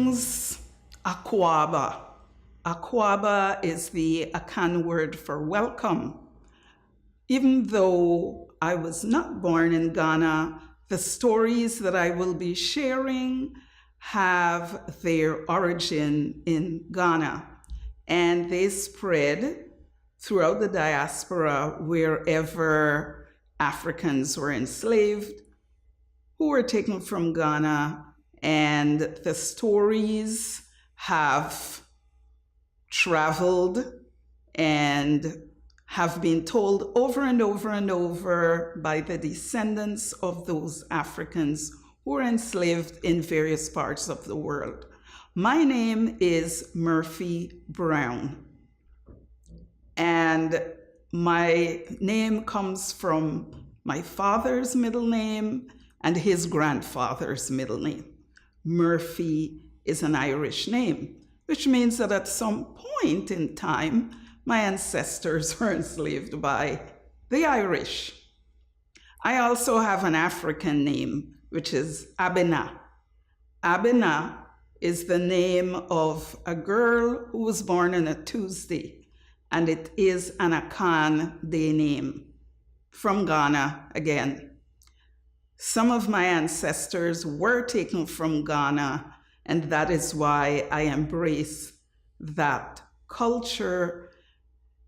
Greetings, Akwaba. Akwaba is the Akan word for welcome. Even though I was not born in Ghana, the stories that I will be sharing have their origin in Ghana, and they spread throughout the diaspora wherever Africans were enslaved, who were taken from Ghana, and the stories have traveled and have been told over and over and over by the descendants of those Africans who were enslaved in various parts of the world. My name is Murphy Brown, and my name comes from my father's middle name and his grandfather's middle name. Murphy is an Irish name, which means that at some point in time, my ancestors were enslaved by the Irish. I also have an African name, which is Abena. Abena is the name of a girl who was born on a Tuesday, and it is an Akan Day name from Ghana again. Some of my ancestors were taken from Ghana, and that is why I embrace that culture.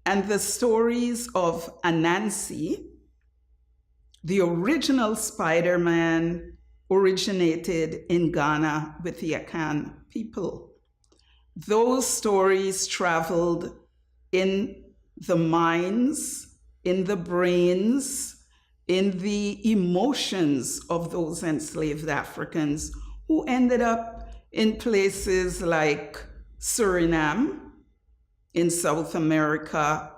And the stories of Anansi, the original Spider-Man, originated in Ghana with the Akan people. Those stories traveled in the minds, in the brains, in the emotions of those enslaved Africans who ended up in places like Suriname, in South America,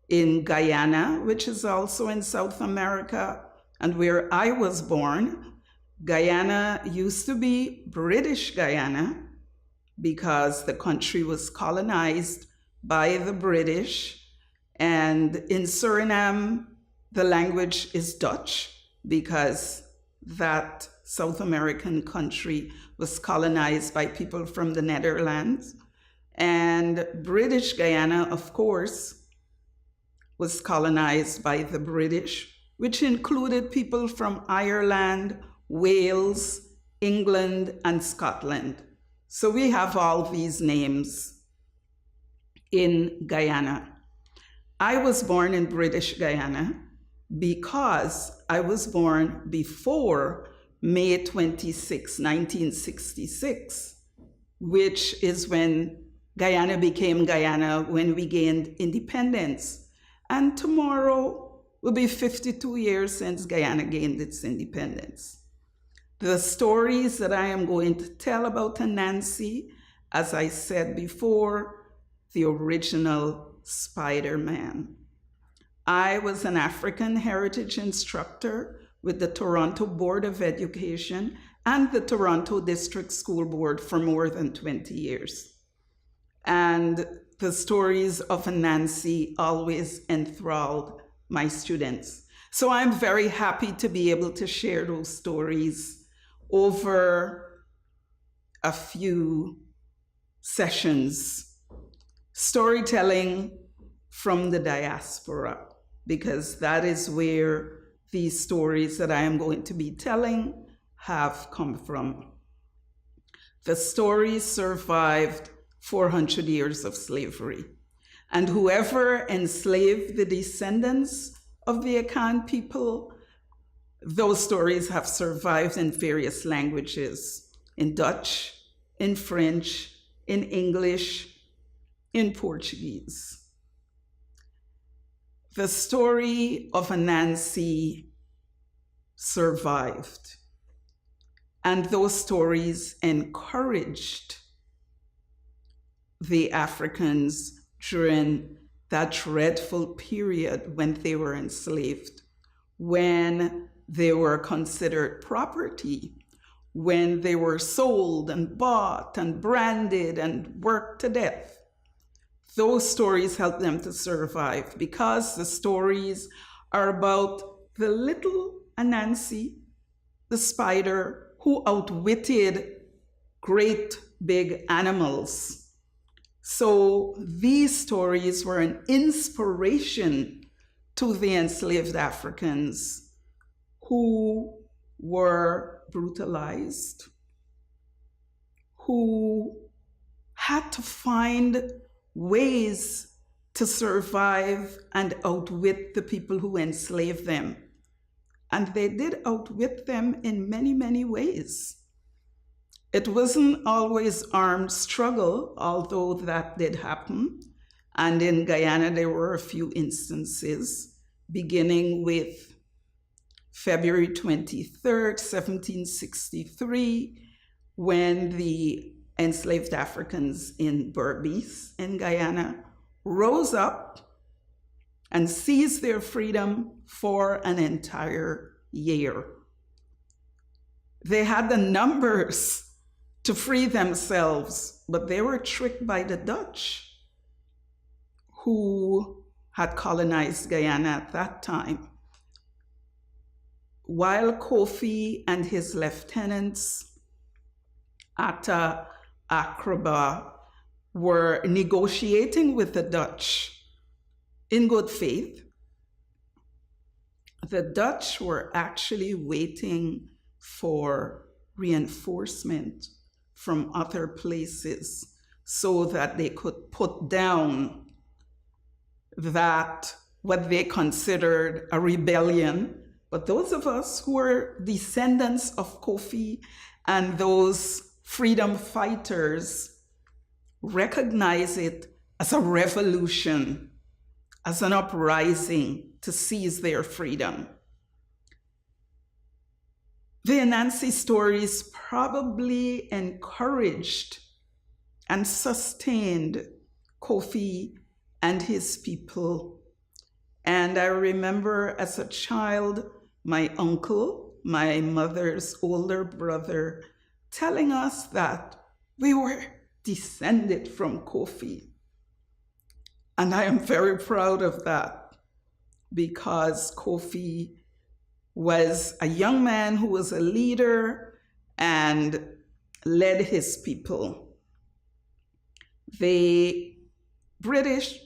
in Guyana, which is also in South America, and where I was born. Guyana used to be British Guyana because the country was colonized by the British, and in Suriname, the language is Dutch because that South American country was colonized by people from the Netherlands. And British Guyana, of course, was colonized by the British, which included people from Ireland, Wales, England, and Scotland. So we have all these names in Guyana. I was born in British Guyana because I was born before May 26, 1966, which is when Guyana became Guyana, when we gained independence. And tomorrow will be 52 years since Guyana gained its independence. The stories that I am going to tell about Anansi, as I said before, the original Spider-Man. I was an African heritage instructor with the Toronto Board of Education and the Toronto District School Board for more than 20 years. And the stories of Anansi always enthralled my students. So I'm very happy to be able to share those stories over a few sessions. Storytelling from the diaspora, because that is where these stories that I am going to be telling have come from. The stories survived 400 years of slavery, and whoever enslaved the descendants of the Akan people, those stories have survived in various languages, in Dutch, in French, in English, in Portuguese. The story of Anansi survived, and those stories encouraged the Africans during that dreadful period when they were enslaved, when they were considered property, when they were sold and bought and branded and worked to death. Those stories helped them to survive because the stories are about the little Anansi, the spider, who outwitted great big animals. So these stories were an inspiration to the enslaved Africans who were brutalized, who had to find ways to survive and outwit the people who enslaved them. And they did outwit them in many, many ways. It wasn't always armed struggle, although that did happen. And in Guyana, there were a few instances, beginning with February 23rd, 1763, when the enslaved Africans in Berbice in Guyana rose up and seized their freedom for an entire year. They had the numbers to free themselves, but they were tricked by the Dutch, who had colonized Guyana at that time. While Kofi and his lieutenants, Atta Akraba, were negotiating with the Dutch in good faith, the Dutch were actually waiting for reinforcement from other places so that they could put down that what they considered a rebellion. But those of us who were descendants of Kofi and those freedom fighters recognize it as a revolution, as an uprising to seize their freedom. The Anansi stories probably encouraged and sustained Kofi and his people. And I remember as a child, my uncle, my mother's older brother, telling us that we were descended from Kofi. And I am very proud of that, because Kofi was a young man who was a leader and led his people. The British,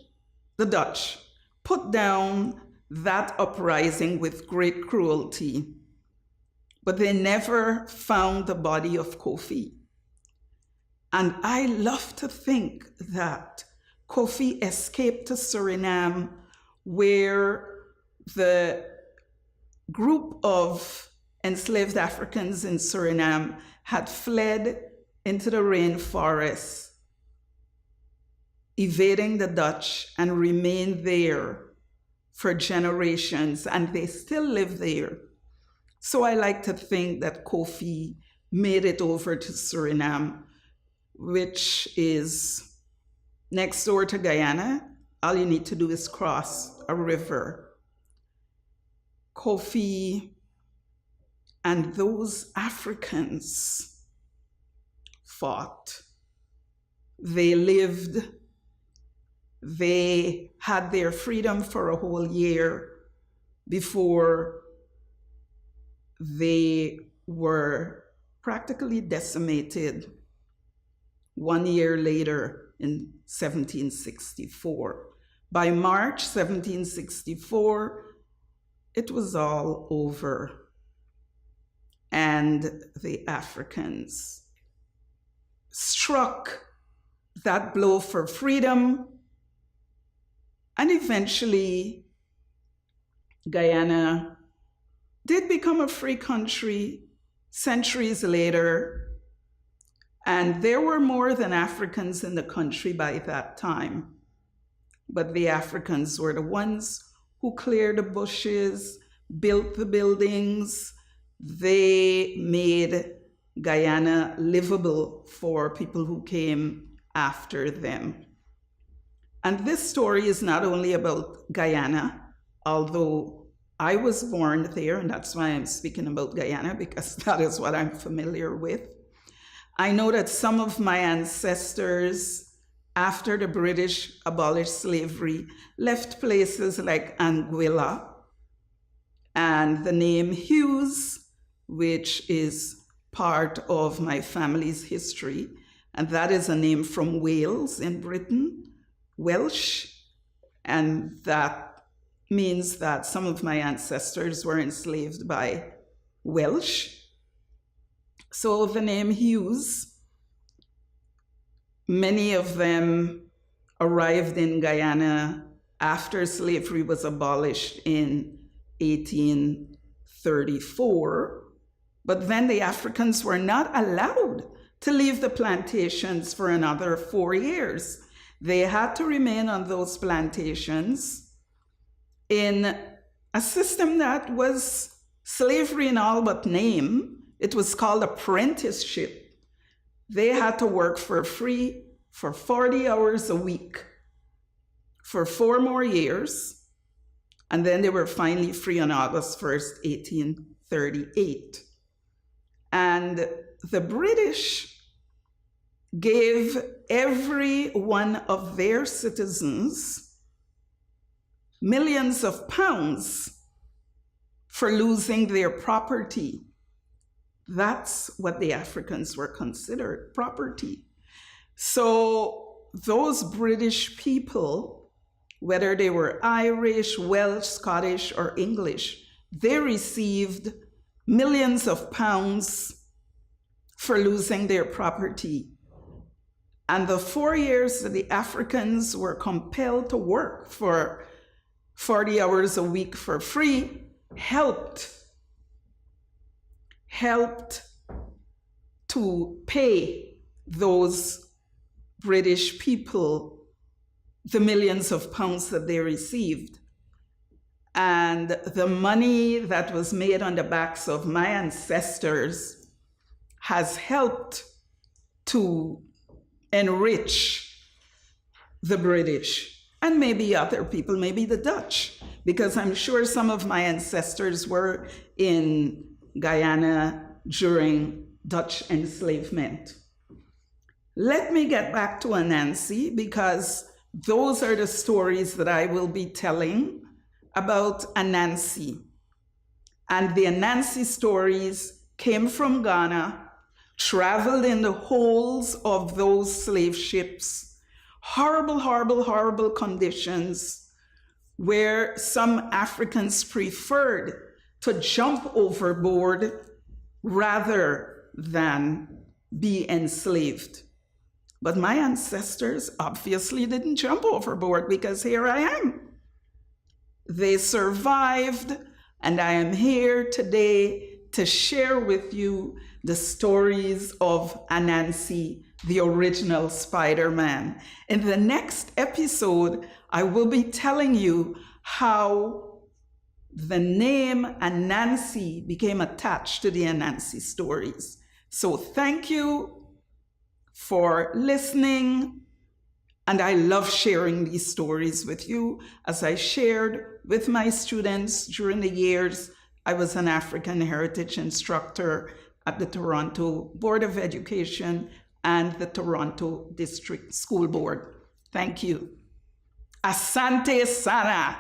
the Dutch, put down that uprising with great cruelty, but they never found the body of Kofi. And I love to think that Kofi escaped to Suriname, where the group of enslaved Africans in Suriname had fled into the rainforest, evading the Dutch, and remained there for generations, and they still live there. So I like to think that Kofi made it over to Suriname, which is next door to Guyana. All you need to do is cross a river. Kofi and those Africans fought. They lived. They had their freedom for a whole year before they were practically decimated 1 year later in 1764. By March 1764, it was all over. And the Africans struck that blow for freedom. And eventually, Guyana did become a free country centuries later. And there were more than Africans in the country by that time. But the Africans were the ones who cleared the bushes, built the buildings. They made Guyana livable for people who came after them. And this story is not only about Guyana, although I was born there, and that's why I'm speaking about Guyana, because that is what I'm familiar with. I know that some of my ancestors, after the British abolished slavery, left places like Anguilla, and the name Hughes, which is part of my family's history, and that is a name from Wales in Britain, Welsh, and that means that some of my ancestors were enslaved by Welsh. So the name Hughes, many of them arrived in Guyana after slavery was abolished in 1834, but then the Africans were not allowed to leave the plantations for another 4 years. They had to remain on those plantations in a system that was slavery in all but name. It was called apprenticeship. They had to work for free for 40 hours a week for 4 more years, and then they were finally free on August 1st, 1838. And the British gave every one of their citizens millions of pounds for losing their property. That's what the Africans were considered, property. So those British people, whether they were Irish, Welsh, Scottish, or English, they received millions of pounds for losing their property. And the 4 years that the Africans were compelled to work for 40 hours a week for free helped to pay those British people the millions of pounds that they received. And the money that was made on the backs of my ancestors has helped to enrich the British and maybe other people, maybe the Dutch, because I'm sure some of my ancestors were in Guyana during Dutch enslavement. Let me get back to Anansi, because those are the stories that I will be telling about Anansi. And the Anansi stories came from Ghana, traveled in the holds of those slave ships, horrible, horrible, horrible conditions, where some Africans preferred to jump overboard rather than be enslaved. But my ancestors obviously didn't jump overboard, because here I am. They survived, and I am here today to share with you the stories of Anansi, the original Spider-Man. In the next episode, I will be telling you how the name Anansi became attached to the Anansi stories. So thank you for listening. And I love sharing these stories with you, as I shared with my students during the years I was an African heritage instructor at the Toronto Board of Education and the Toronto District School Board. Thank you. Asante sana.